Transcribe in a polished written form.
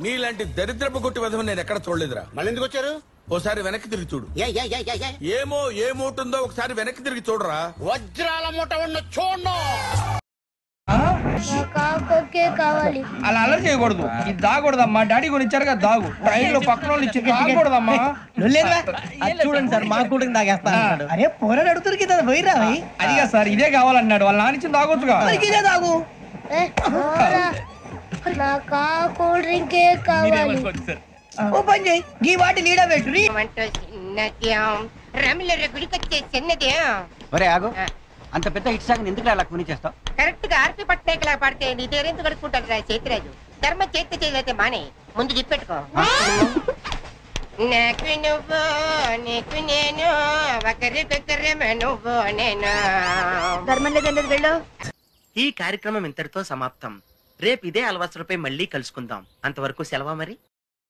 నీలాంటి దరిద్రపు కొట్టి విధం నేను ఎక్కడ చూడలేదురా. మళ్ళీ ఎందుకు వచ్చారు? ఓసారి వెనక్కి తిరిగి చూడు. ఏమో ఏ మూట ఉందో ఒకసారి వెనక్కి తిరిగి చూడరా. వజ్రాల మూట ఉన్న చూడు. కావాలి అలా అలర్ చేయకూడదు. ఇది దాగకూడదమ్మా. డాడీ కొని ఇచ్చారు కదా దాగు. ట్రైన్ లో పక్కన వాళ్ళు ఇచ్చి దాగకూడదమ్మా. చూడండి సార్ మా కూడా తాగేస్తా. అరే పోరాడు అడుగుతారు కదా పోయిరా. అదిగా సార్ ఇదే కావాలన్నాడు. వాళ్ళ నానిచ్చింది తాగొచ్చుగా. ఇదే తాగు. నాకు కూల్ డ్రింకే కావాలి. ఓ పని చేయి గీ వాటి లీడ పెట్టురి. ఆగు. అంత పెద్ద హిట్ సాగ్ ఎందుకు అలా కొని చేస్తావు? కరెక్ట్ గా ఆర్పి పట్టేకలా పడితే నీ పేరెందుకు కడుక్కుంటాడు రా చేతిరాజు. ధర్మ చేతి చేయలేతే మానే ముందు జిప్పెట్టుకో. నాకు నువ్వు నీకు నేను ఒకరికొకరేమే నువ్వు నేను. ధర్మం లేదన్నది వెళ్ళు. ఈ కార్యక్రమం ఇంతటితో సమాప్తం. రేపు ఇదే అలవాసులపై మళ్ళీ కలుసుకుందాం. అంతవరకు సెలవా మరి.